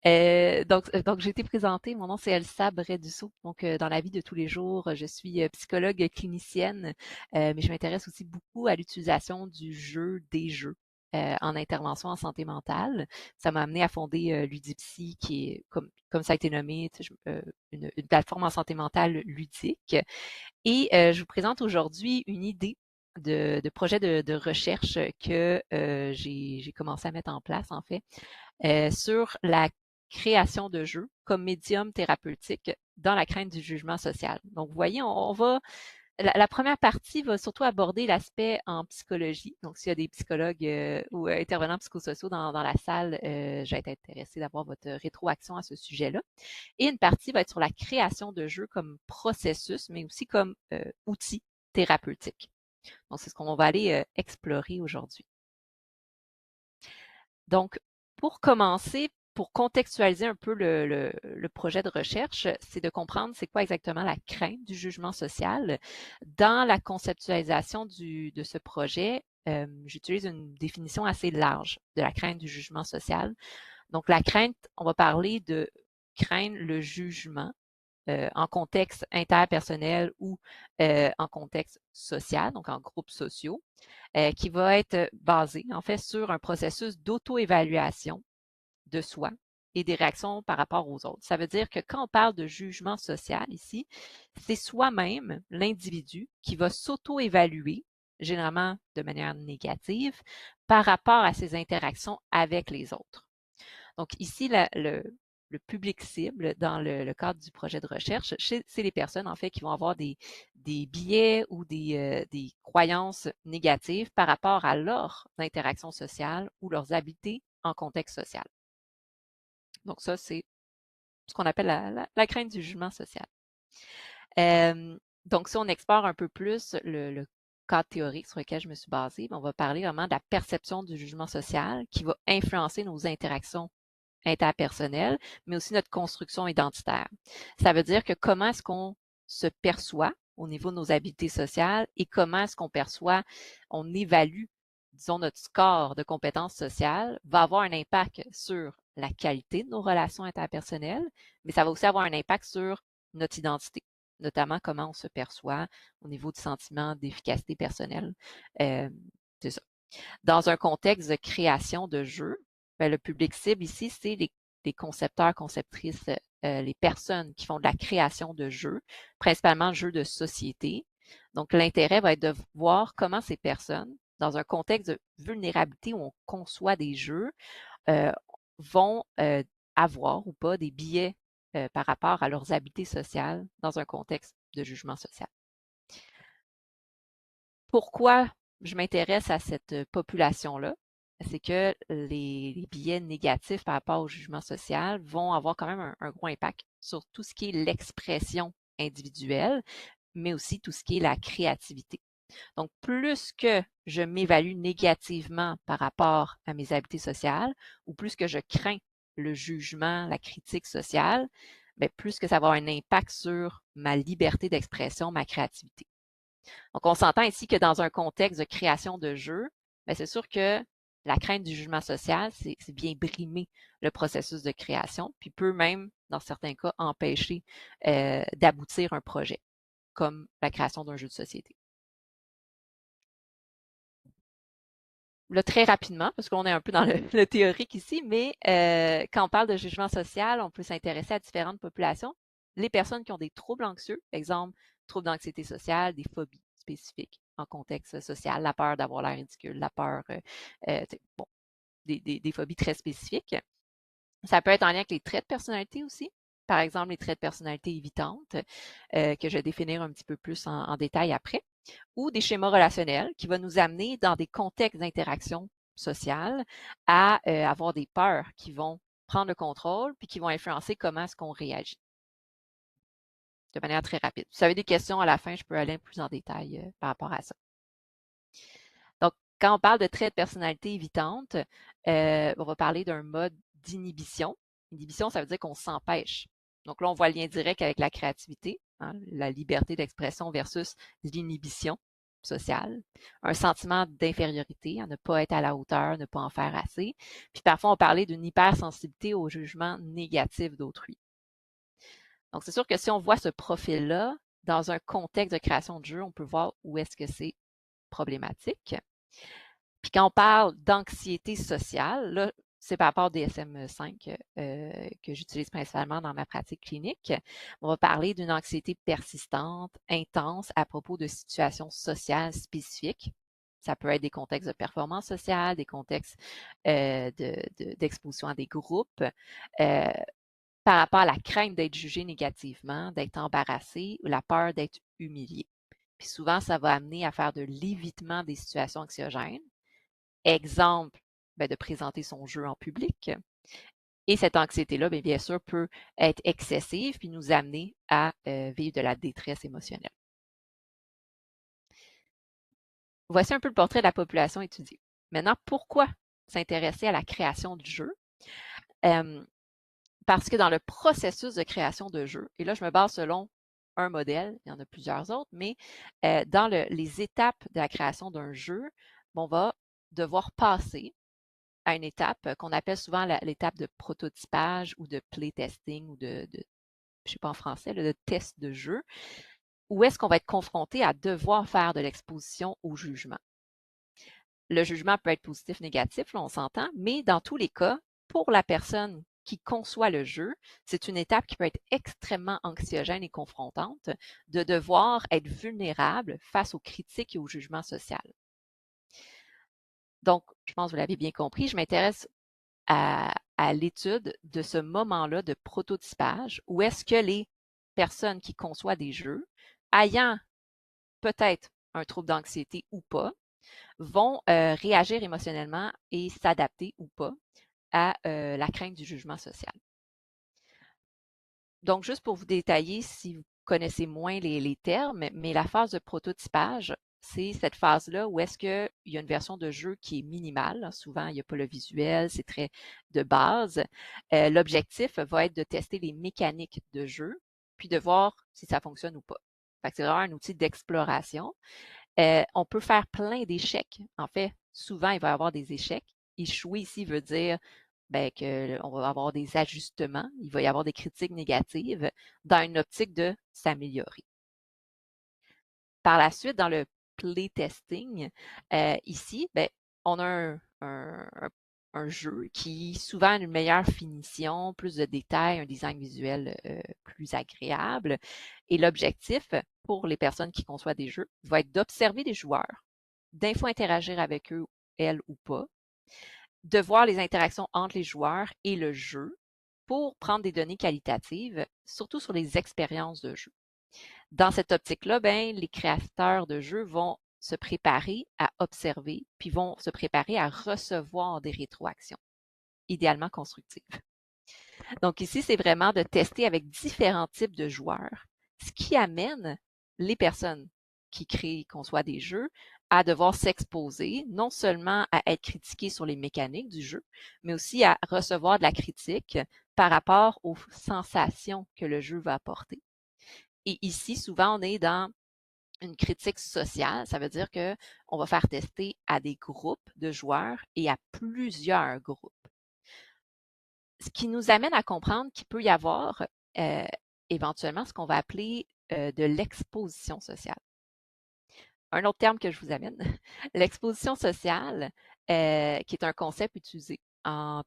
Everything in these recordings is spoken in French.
Donc j'ai été présentée. Mon nom, c'est Elsa Bray-Dussault. Donc, dans la vie de tous les jours, je suis psychologue clinicienne, mais je m'intéresse aussi beaucoup à l'utilisation du jeu, des jeux, en intervention en santé mentale. Ça m'a amené à fonder Ludipsy, qui est, comme ça a été nommé, tu sais, une plateforme en santé mentale ludique. Et je vous présente aujourd'hui une idée de projet de recherche que j'ai commencé à mettre en place, en fait, sur la création de jeux comme médium thérapeutique dans la crainte du jugement social. Donc, vous voyez, on va la première partie va surtout aborder l'aspect en psychologie. Donc, s'il y a des psychologues ou intervenants psychosociaux dans la salle, je vais être intéressée d'avoir votre rétroaction à ce sujet-là. Et une partie va être sur la création de jeux comme processus, mais aussi comme outil thérapeutique. Donc, c'est ce qu'on va aller explorer aujourd'hui. Donc, pour commencer, pour contextualiser un peu le projet de recherche, c'est de comprendre c'est quoi exactement la crainte du jugement social. Dans la conceptualisation de ce projet, j'utilise une définition assez large de la crainte du jugement social. Donc, la crainte, on va parler de craindre le jugement en contexte interpersonnel ou en contexte social, donc en groupes sociaux, qui va être basé en fait sur un processus d'auto-évaluation de soi et des réactions par rapport aux autres. Ça veut dire que quand on parle de jugement social ici, c'est soi-même, l'individu, qui va s'auto-évaluer, généralement de manière négative, par rapport à ses interactions avec les autres. Donc ici, le public cible dans le cadre du projet de recherche, c'est les personnes en fait qui vont avoir des biais ou des croyances négatives par rapport à leurs interactions sociales ou leurs habiletés en contexte social. Donc ça, c'est ce qu'on appelle la crainte du jugement social. Donc si on explore un peu plus le cadre théorique sur lequel je me suis basée, on va parler vraiment de la perception du jugement social qui va influencer nos interactions interpersonnelle, mais aussi notre construction identitaire. Ça veut dire que comment est-ce qu'on se perçoit au niveau de nos habiletés sociales et comment est-ce qu'on perçoit, on évalue, disons, notre score de compétences sociales va avoir un impact sur la qualité de nos relations interpersonnelles, mais ça va aussi avoir un impact sur notre identité, notamment comment on se perçoit au niveau du sentiment d'efficacité personnelle. Euh, c'est ça. Dans un contexte de création de jeux, ben, le public cible ici, c'est les concepteurs, conceptrices, les personnes qui font de la création de jeux, principalement jeux de société. Donc, l'intérêt va être de voir comment ces personnes, dans un contexte de vulnérabilité où on conçoit des jeux, euh, vont avoir ou pas des biais par rapport à leurs habiletés sociales dans un contexte de jugement social. Pourquoi je m'intéresse à cette population-là? C'est que les biais négatifs par rapport au jugement social vont avoir quand même un gros impact sur tout ce qui est l'expression individuelle, mais aussi tout ce qui est la créativité. Donc, plus que je m'évalue négativement par rapport à mes habiletés sociales, ou plus que je crains le jugement, la critique sociale, bien, plus que ça va avoir un impact sur ma liberté d'expression, ma créativité. Donc, on s'entend ici que dans un contexte de création de jeux, bien, c'est sûr que la crainte du jugement social, c'est bien brimer le processus de création, puis peut même, dans certains cas, empêcher d'aboutir un projet, comme la création d'un jeu de société. Là, très rapidement, parce qu'on est un peu dans le théorique ici, mais quand on parle de jugement social, on peut s'intéresser à différentes populations. Les personnes qui ont des troubles anxieux, exemple, troubles d'anxiété sociale, des phobies spécifiques en contexte social, la peur d'avoir l'air ridicule, la peur, bon, des phobies très spécifiques. Ça peut être en lien avec les traits de personnalité aussi. Par exemple, les traits de personnalité évitantes, que je vais définir un petit peu plus en détail après, ou des schémas relationnels qui vont nous amener dans des contextes d'interaction sociale à avoir des peurs qui vont prendre le contrôle puis qui vont influencer comment est-ce qu'on réagit de manière très rapide. Si vous avez des questions à la fin, je peux aller plus en détail par rapport à ça. Donc, quand on parle de traits de personnalité évitante, on va parler d'un mode d'inhibition. Inhibition, ça veut dire qu'on s'empêche. Donc là, on voit le lien direct avec la créativité, hein, la liberté d'expression versus l'inhibition. social, un sentiment d'infériorité, à ne pas être à la hauteur, ne pas en faire assez. Puis parfois, on parlait d'une hypersensibilité au jugement négatif d'autrui. Donc, c'est sûr que si on voit ce profil-là dans un contexte de création de jeu, on peut voir où est-ce que c'est problématique. Puis quand on parle d'anxiété sociale, là, c'est par rapport au DSM-5 que j'utilise principalement dans ma pratique clinique. On va parler d'une anxiété persistante, intense à propos de situations sociales spécifiques. Ça peut être des contextes de performance sociale, des contextes d'exposition à des groupes, par rapport à la crainte d'être jugé négativement, d'être embarrassé ou la peur d'être humilié. Puis souvent, ça va amener à faire de l'évitement des situations anxiogènes. Exemple, de présenter son jeu en public. Et cette anxiété-là, bien sûr, peut être excessive puis nous amener à vivre de la détresse émotionnelle. Voici un peu le portrait de la population étudiée. Maintenant, pourquoi s'intéresser à la création du jeu? Parce que dans le processus de création de jeu, et là, je me base selon un modèle, il y en a plusieurs autres, mais dans les étapes de la création d'un jeu, on va devoir passer à une étape qu'on appelle souvent l'étape de prototypage ou de playtesting ou je sais pas en français, de test de jeu, où est-ce qu'on va être confronté à devoir faire de l'exposition au jugement. Le jugement peut être positif, négatif, là, on s'entend, mais dans tous les cas, pour la personne qui conçoit le jeu, c'est une étape qui peut être extrêmement anxiogène et confrontante de devoir être vulnérable face aux critiques et au jugement social. Donc, je pense que vous l'avez bien compris, je m'intéresse à l'étude de ce moment-là de prototypage où est-ce que les personnes qui conçoivent des jeux, ayant peut-être un trouble d'anxiété ou pas, vont réagir émotionnellement et s'adapter ou pas à la crainte du jugement social. Donc, juste pour vous détailler, si vous connaissez moins les termes, mais la phase de prototypage, c'est cette phase-là où est-ce qu'il y a une version de jeu qui est minimale. Souvent, il n'y a pas le visuel, c'est très de base. L'objectif va être de tester les mécaniques de jeu, puis de voir si ça fonctionne ou pas. C'est vraiment un outil d'exploration. On peut faire plein d'échecs. En fait, souvent, il va y avoir des échecs. Échouer ici veut dire qu'on va avoir des ajustements, il va y avoir des critiques négatives dans une optique de s'améliorer. Par la suite, dans le playtesting, ici, on a un jeu qui souvent a une meilleure finition, plus de détails, un design visuel plus agréable. Et l'objectif pour les personnes qui conçoivent des jeux va être d'observer les joueurs, d'info-interagir avec eux, elles ou pas, de voir les interactions entre les joueurs et le jeu pour prendre des données qualitatives, surtout sur les expériences de jeu. Dans cette optique-là, les créateurs de jeux vont se préparer à observer, puis vont se préparer à recevoir des rétroactions, idéalement constructives. Donc ici, c'est vraiment de tester avec différents types de joueurs, ce qui amène les personnes qui créent, conçoivent des jeux, à devoir s'exposer, non seulement à être critiquées sur les mécaniques du jeu, mais aussi à recevoir de la critique par rapport aux sensations que le jeu va apporter. Et ici, souvent, on est dans une critique sociale. Ça veut dire qu'on va faire tester à des groupes de joueurs et à plusieurs groupes. Ce qui nous amène à comprendre qu'il peut y avoir éventuellement ce qu'on va appeler de l'exposition sociale. Un autre terme que je vous amène, l'exposition sociale, qui est un concept utilisé en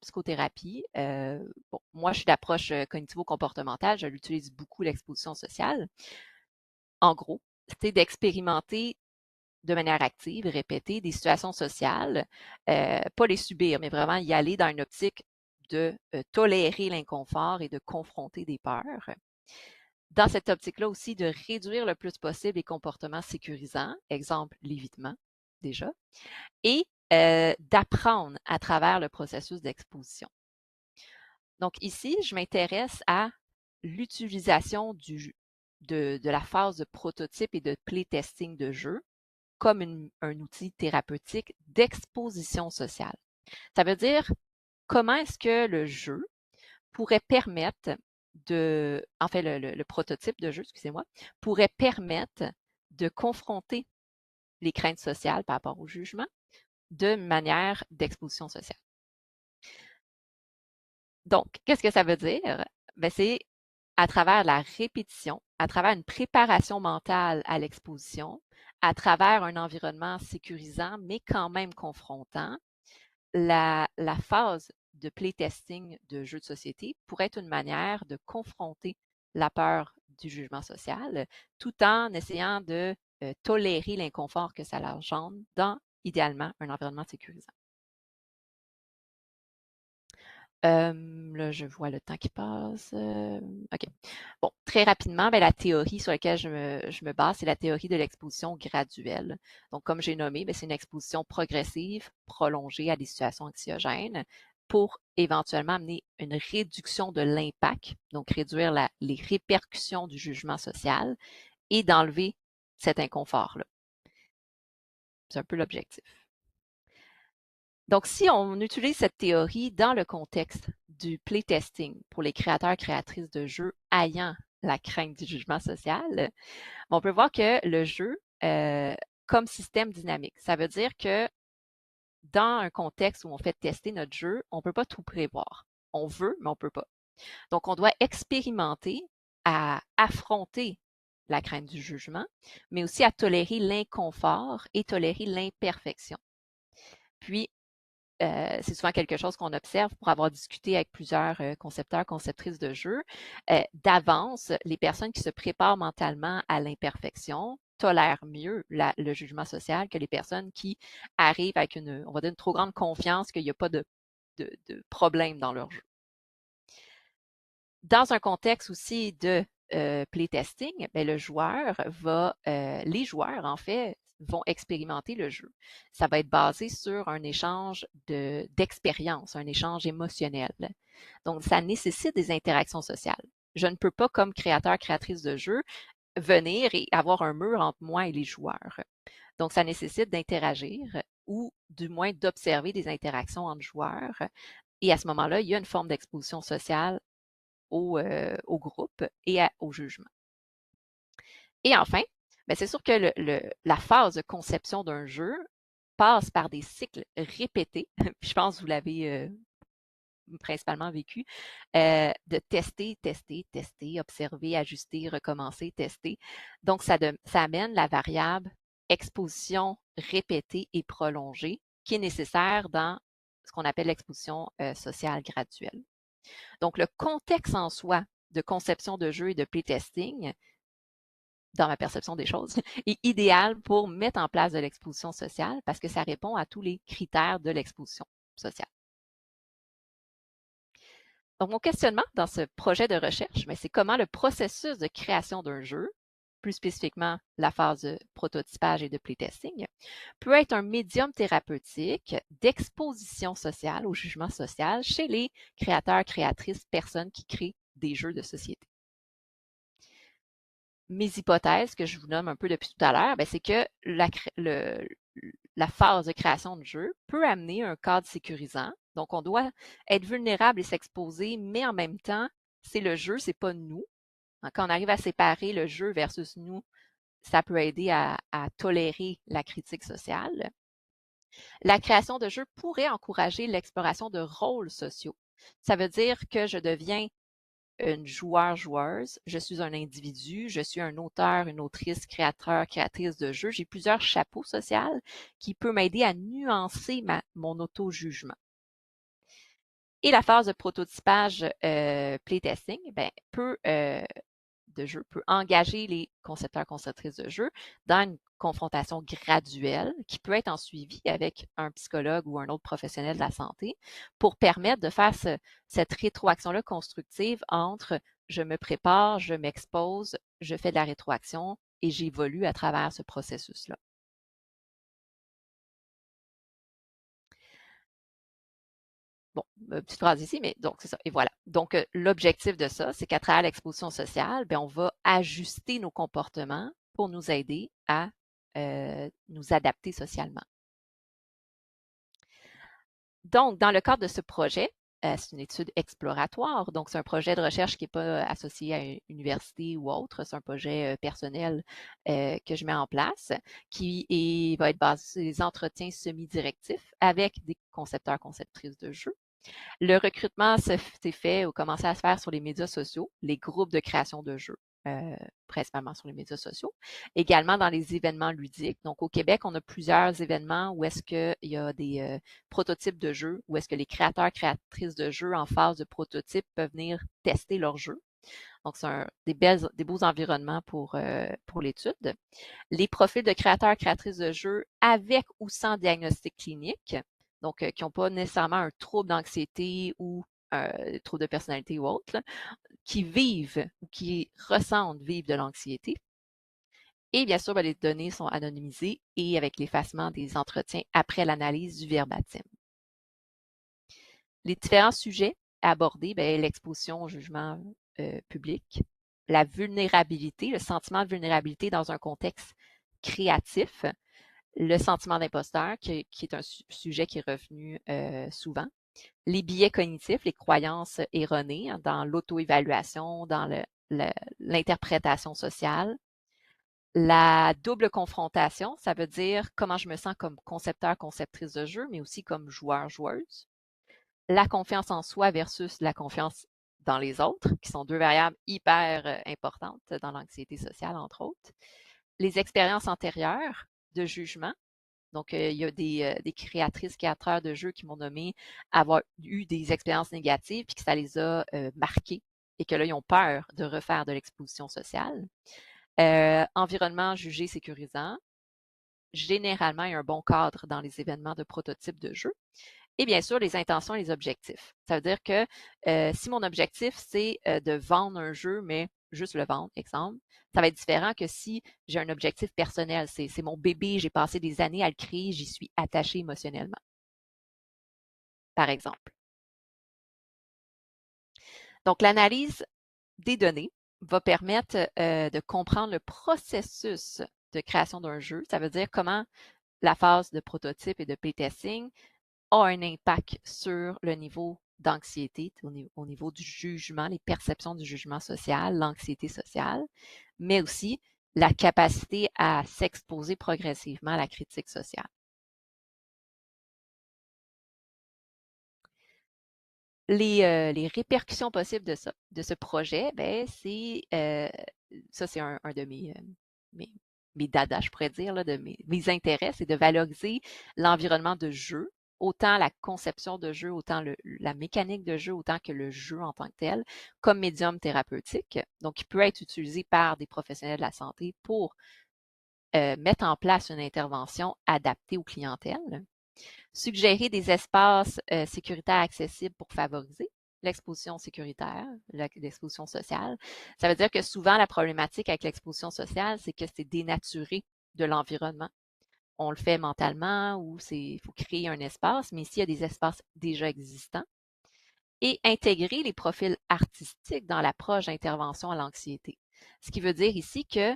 psychothérapie. Moi, je suis d'approche cognitivo-comportementale, je l'utilise beaucoup, l'exposition sociale. En gros, c'est d'expérimenter de manière active, répétée, des situations sociales, pas les subir, mais vraiment y aller dans une optique de tolérer l'inconfort et de confronter des peurs. Dans cette optique-là aussi, de réduire le plus possible les comportements sécurisants, exemple l'évitement déjà, et d'apprendre à travers le processus d'exposition. Donc ici, je m'intéresse à l'utilisation de la phase de prototype et de playtesting de jeu comme un outil thérapeutique d'exposition sociale. Ça veut dire comment est-ce que le jeu pourrait permettre le prototype de jeu, excusez-moi, pourrait permettre de confronter les craintes sociales par rapport au jugement de manière d'exposition sociale. Donc, qu'est-ce que ça veut dire? Ben, c'est à travers la répétition, à travers une préparation mentale à l'exposition, à travers un environnement sécurisant, mais quand même confrontant, la phase de playtesting de jeux de société pourrait être une manière de confronter la peur du jugement social, tout en essayant de tolérer l'inconfort que ça engendre dans, idéalement, un environnement sécurisant. Là, je vois le temps qui passe. OK. Bon, très rapidement, ben, la théorie sur laquelle je me base, c'est la théorie de l'exposition graduelle. Donc, comme j'ai nommé, ben, c'est une exposition progressive, prolongée à des situations anxiogènes pour éventuellement amener une réduction de l'impact, donc réduire les répercussions du jugement social et d'enlever cet inconfort-là. C'est un peu l'objectif. Donc, si on utilise cette théorie dans le contexte du playtesting pour les créateurs, créatrices de jeux ayant la crainte du jugement social, on peut voir que le jeu, comme système dynamique, ça veut dire que dans un contexte où on fait tester notre jeu, on ne peut pas tout prévoir. On veut, mais on ne peut pas. Donc, on doit expérimenter à affronter la crainte du jugement, mais aussi à tolérer l'inconfort et tolérer l'imperfection. Puis, c'est souvent quelque chose qu'on observe pour avoir discuté avec plusieurs concepteurs, conceptrices de jeux. D'avance, les personnes qui se préparent mentalement à l'imperfection tolèrent mieux le jugement social que les personnes qui arrivent avec on va dire, une trop grande confiance qu'il n'y a pas de problème dans leur jeu. Dans un contexte aussi de playtesting, ben, les joueurs, en fait, vont expérimenter le jeu. Ça va être basé sur un échange d'expérience, un échange émotionnel. Donc, ça nécessite des interactions sociales. Je ne peux pas, comme créateur, créatrice de jeu, venir et avoir un mur entre moi et les joueurs. Donc, ça nécessite d'interagir ou du moins d'observer des interactions entre joueurs. Et à ce moment-là, il y a une forme d'exposition sociale au groupe et au jugement. Et enfin, ben c'est sûr que la phase de conception d'un jeu passe par des cycles répétés. Je pense que vous l'avez principalement vécu, de tester, tester, tester, observer, ajuster, recommencer, tester. Donc, ça amène la variable exposition répétée et prolongée qui est nécessaire dans ce qu'on appelle l'exposition sociale graduelle. Donc, le contexte en soi de conception de jeu et de playtesting, dans ma perception des choses, est idéal pour mettre en place de l'exposition sociale parce que ça répond à tous les critères de l'exposition sociale. Donc, mon questionnement dans ce projet de recherche, c'est comment le processus de création d'un jeu, plus spécifiquement la phase de prototypage et de playtesting, peut être un médium thérapeutique d'exposition sociale au jugement social chez les créateurs, créatrices, personnes qui créent des jeux de société. Mes hypothèses que je vous nomme un peu depuis tout à l'heure, c'est que la phase de création de jeu peut amener un cadre sécurisant. Donc, on doit être vulnérable et s'exposer, mais en même temps, c'est le jeu, c'est pas nous. Quand on arrive à séparer le jeu versus nous, ça peut aider à tolérer la critique sociale. La création de jeux pourrait encourager l'exploration de rôles sociaux. Ça veut dire que je deviens une joueuse, je suis un individu, je suis un auteur, une autrice, créateur, créatrice de jeux. J'ai plusieurs chapeaux sociaux qui peuvent m'aider à nuancer mon auto-jugement. Et la phase de prototypage playtesting de jeu peut engager les concepteurs, conceptrices de jeux dans une confrontation graduelle qui peut être en suivi avec un psychologue ou un autre professionnel de la santé pour permettre de faire cette rétroaction-là constructive entre je me prépare, je m'expose, je fais de la rétroaction et j'évolue à travers ce processus-là. Bon, petite phrase ici, mais donc c'est ça. Et voilà. Donc, l'objectif de ça, c'est qu'à travers l'exposition sociale, on va ajuster nos comportements pour nous aider à nous adapter socialement. Donc, dans le cadre de ce projet, c'est une étude exploratoire, donc c'est un projet de recherche qui n'est pas associé à une université ou autre, c'est un projet personnel que je mets en place va être basé sur des entretiens semi-directifs avec des concepteurs, conceptrices de jeux. Le recrutement s'est fait ou commencé à se faire sur les médias sociaux, les groupes de création de jeux, principalement sur les médias sociaux. Également dans les événements ludiques. Donc, au Québec, on a plusieurs événements où est-ce qu'il y a des prototypes de jeux, où est-ce que les créateurs, créatrices de jeux en phase de prototype peuvent venir tester leurs jeux. Donc, c'est des beaux environnements pour l'étude. Les profils de créateurs, créatrices de jeux avec ou sans diagnostic clinique, donc qui n'ont pas nécessairement un trouble d'anxiété ou trouble de personnalité ou autre, là, qui vivent ou qui ressentent vivre de l'anxiété. Et bien sûr, ben, les données sont anonymisées et avec l'effacement des entretiens après l'analyse du verbatim. Les différents sujets abordés, ben, l'exposition au jugement public, la vulnérabilité, le sentiment de vulnérabilité dans un contexte créatif, le sentiment d'imposteur, qui est un sujet qui est revenu souvent, les biais cognitifs, les croyances erronées dans l'auto-évaluation, dans l'interprétation sociale, la double confrontation, ça veut dire comment je me sens comme concepteur, conceptrice de jeu, mais aussi comme joueur, joueuse. La confiance en soi versus la confiance dans les autres, qui sont deux variables hyper importantes dans l'anxiété sociale, entre autres. Les expériences antérieures de jugement. Donc, il y a des créatrices, créateurs de jeux qui m'ont nommé avoir eu des expériences négatives puis que ça les a marqués et que là, ils ont peur de refaire de l'exposition sociale. Environnement jugé sécurisant. Généralement, il y a un bon cadre dans les événements de prototypes de jeux. Et bien sûr, les intentions et les objectifs. Ça veut dire que si mon objectif, c'est de vendre un jeu, mais juste le vendre, exemple, ça va être différent que si j'ai un objectif personnel. C'est mon bébé, j'ai passé des années à le créer, j'y suis attachée émotionnellement, par exemple. Donc, l'analyse des données va permettre de comprendre le processus de création d'un jeu. Ça veut dire comment la phase de prototype et de playtesting a un impact sur le niveau d'anxiété, au niveau du jugement, les perceptions du jugement social, l'anxiété sociale, mais aussi la capacité à s'exposer progressivement à la critique sociale. Les répercussions possibles de ce projet, ben, ça c'est un de mes, mes dadas, je pourrais dire, là, de mes intérêts, c'est de valoriser l'environnement de jeu, autant la conception de jeu, autant la mécanique de jeu, autant que le jeu en tant que tel, comme médium thérapeutique. Donc, il peut être utilisé par des professionnels de la santé pour mettre en place une intervention adaptée aux clientèles. Suggérer des espaces sécuritaires accessibles pour favoriser l'exposition sécuritaire, l'exposition sociale. Ça veut dire que souvent, la problématique avec l'exposition sociale, c'est que c'est dénaturé de l'environnement. On le fait mentalement ou il faut créer un espace, mais ici, il y a des espaces déjà existants. Et intégrer les profils artistiques dans l'approche d'intervention à l'anxiété. Ce qui veut dire ici que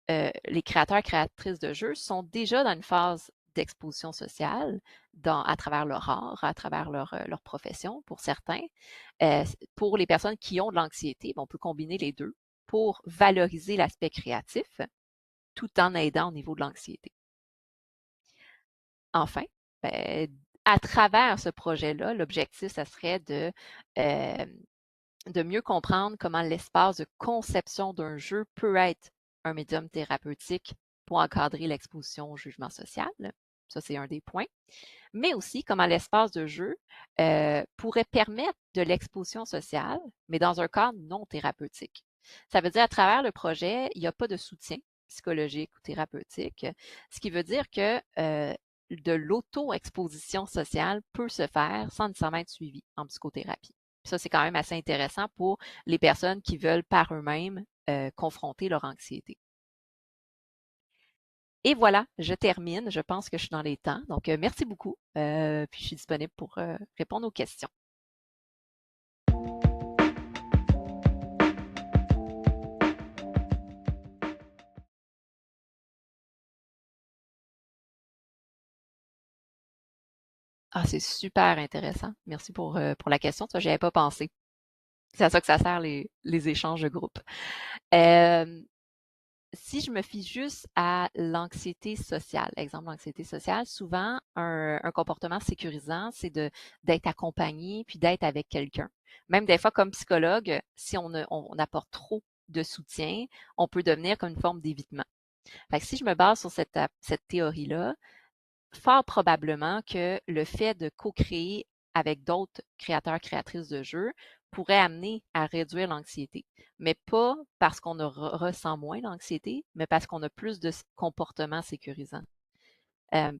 les créateurs, créatrices de jeux sont déjà dans une phase d'exposition sociale à travers leur art, à travers leur profession pour certains. Pour les personnes qui ont de l'anxiété, on peut combiner les deux pour valoriser l'aspect créatif tout en aidant au niveau de l'anxiété. Enfin, ben, à travers ce projet-là, l'objectif, ça serait de mieux comprendre comment l'espace de conception d'un jeu peut être un médium thérapeutique pour encadrer l'exposition au jugement social. Ça, c'est un des points. Mais aussi comment l'espace de jeu pourrait permettre de l'exposition sociale, mais dans un cadre non thérapeutique. Ça veut dire à travers le projet, il n'y a pas de soutien psychologique ou thérapeutique, ce qui veut dire que de l'auto-exposition sociale peut se faire sans nécessairement être suivie en psychothérapie. Ça, c'est quand même assez intéressant pour les personnes qui veulent par eux-mêmes confronter leur anxiété. Et voilà, je termine. Je pense que je suis dans les temps. Donc, merci beaucoup. Puis, je suis disponible pour répondre aux questions. Ah, c'est super intéressant. Merci pour la question. Ça, j'y avais pas pensé. C'est à ça que ça sert les échanges de groupe. Euh, Si je me fie juste à l'anxiété sociale, exemple l'anxiété sociale, souvent un comportement sécurisant, c'est d'être accompagné puis d'être avec quelqu'un. Même des fois comme psychologue, si on apporte trop de soutien, on peut devenir comme une forme d'évitement. Fait que si je me base sur cette théorie-là, fort probablement que le fait de co-créer avec d'autres créateurs, créatrices de jeux pourrait amener à réduire l'anxiété. Mais pas parce qu'on ressent moins l'anxiété, mais parce qu'on a plus de comportements sécurisants.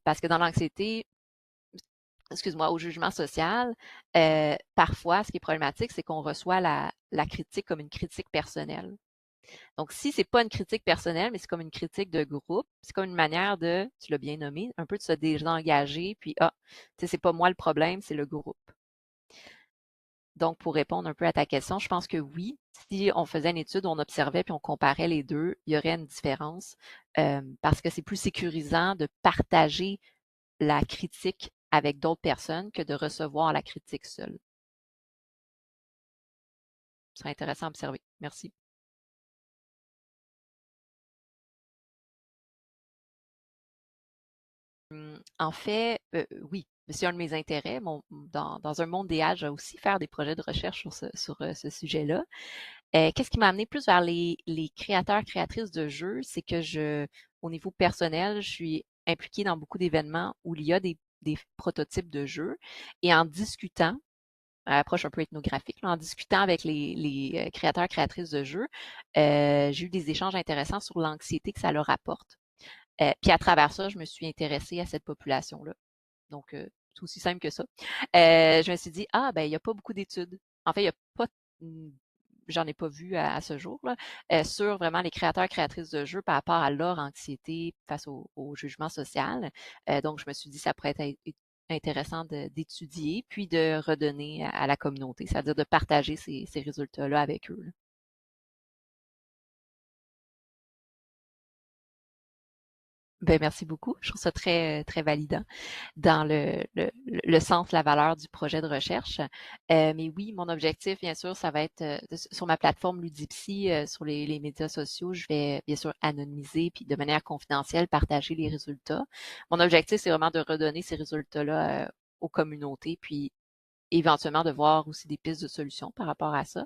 Parce que dans l'anxiété, excuse-moi, au jugement social, parfois, ce qui est problématique, c'est qu'on reçoit la critique comme une critique personnelle. Donc, si c'est pas une critique personnelle, mais c'est comme une critique de groupe, c'est comme une manière de, tu l'as bien nommé, un peu de se désengager, puis tu sais, c'est pas moi le problème, c'est le groupe. Donc, pour répondre un peu à ta question, je pense que oui, si on faisait une étude, on observait puis on comparait les deux, il y aurait une différence parce que c'est plus sécurisant de partager la critique avec d'autres personnes que de recevoir la critique seule. Ce serait intéressant à observer. Merci. En fait, oui, c'est un de mes intérêts. Dans un monde des j'ai aussi faire des projets de recherche sur ce sujet-là. Qu'est-ce qui m'a amené plus vers les créateurs, créatrices de jeux, c'est que au niveau personnel, je suis impliquée dans beaucoup d'événements où il y a des prototypes de jeux et en discutant, à l'approche un peu ethnographique, là, en discutant avec les créateurs, créatrices de jeux, j'ai eu des échanges intéressants sur l'anxiété que ça leur apporte. Puis à travers ça, je me suis intéressée à cette population-là. Donc, c'est aussi simple que ça. Je me suis dit, ah, ben, il n'y a pas beaucoup d'études. En fait, il n'y a pas, mm, j'en ai pas vu à ce jour, là, sur vraiment les créateurs, créatrices de jeux par rapport à leur anxiété face au jugement social. Donc, je me suis dit, ça pourrait être intéressant d'étudier, puis de redonner à la communauté, c'est-à-dire de partager ces résultats-là avec eux, là. Ben, merci beaucoup. Je trouve ça très, très validant dans le sens, la valeur du projet de recherche. Mais oui, mon objectif, bien sûr, ça va être sur ma plateforme Ludipsy, sur les médias sociaux, je vais bien sûr anonymiser puis de manière confidentielle partager les résultats. Mon objectif, c'est vraiment de redonner ces résultats-là aux communautés, puis éventuellement de voir aussi des pistes de solutions par rapport à ça.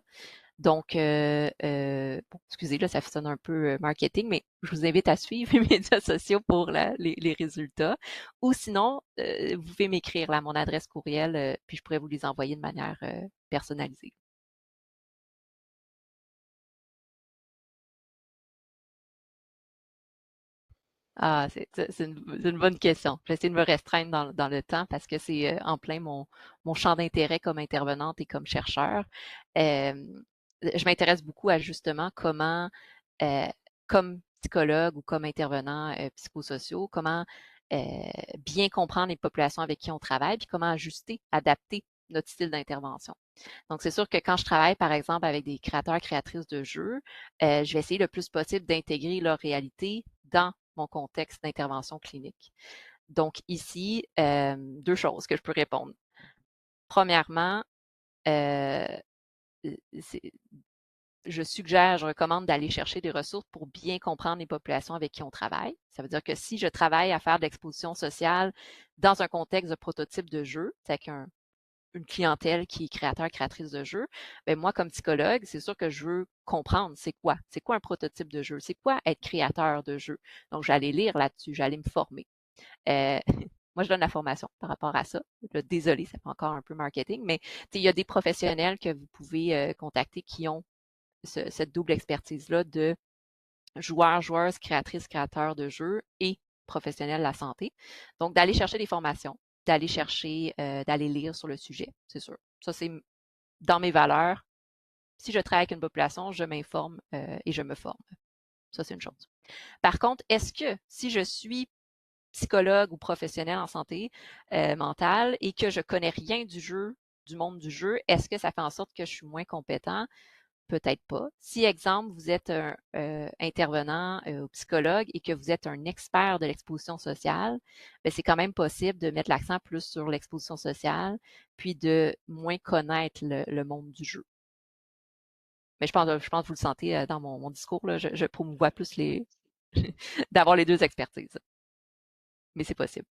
Donc, bon, excusez, là, ça sonne un peu marketing, mais je vous invite à suivre les médias sociaux pour les résultats. Ou sinon, vous pouvez m'écrire là, à mon adresse courriel, puis je pourrais vous les envoyer de manière personnalisée. Ah, c'est une bonne question. J'essaie de me restreindre dans le temps parce que c'est en plein mon champ d'intérêt comme intervenante et comme chercheur. Euh, je m'intéresse beaucoup à justement comment, euh, comme psychologue ou comme intervenant psychosociaux, comment euh, bien comprendre les populations avec qui on travaille, puis comment ajuster, adapter notre style d'intervention. Donc, c'est sûr que quand je travaille, par exemple, avec des créateurs, créatrices de jeux, je vais essayer le plus possible d'intégrer leur réalité dans mon contexte d'intervention clinique. Donc, ici, deux choses que je peux répondre. Premièrement, euh, c'est- je suggère, je recommande d'aller chercher des ressources pour bien comprendre les populations avec qui on travaille. Ça veut dire que si je travaille à faire de l'exposition sociale dans un contexte de prototype de jeu, c'est avec une clientèle qui est créateur, créatrice de jeux, ben moi, comme psychologue, c'est sûr que je veux comprendre c'est quoi. C'est quoi un prototype de jeu? C'est quoi être créateur de jeu? Donc, j'allais lire là-dessus, j'allais me former. Euh, moi, je donne la formation par rapport à ça. Là, désolé, ça fait encore un peu marketing, mais il y a des professionnels que vous pouvez contacter qui ont cette double expertise-là de joueurs, joueuses, créatrices, créateurs de jeux et professionnels de la santé. Donc, d'aller chercher des formations, d'aller chercher, d'aller lire sur le sujet, c'est sûr. Ça, c'est dans mes valeurs. Si je travaille avec une population, je m'informe et je me forme. Ça, c'est une chose. Par contre, est-ce que si je suis psychologue ou professionnel en santé mentale et que je connais rien du jeu, du monde du jeu, est-ce que ça fait en sorte que je suis moins compétent? peut-être pas. Si, exemple, vous êtes un intervenant ou psychologue et que vous êtes un expert de l'exposition sociale, ben, c'est quand même possible de mettre l'accent plus sur l'exposition sociale, puis de moins connaître le monde du jeu. Mais je pense que vous le sentez dans mon discours, là, je promouvois plus d'avoir les deux expertises. Mais c'est possible.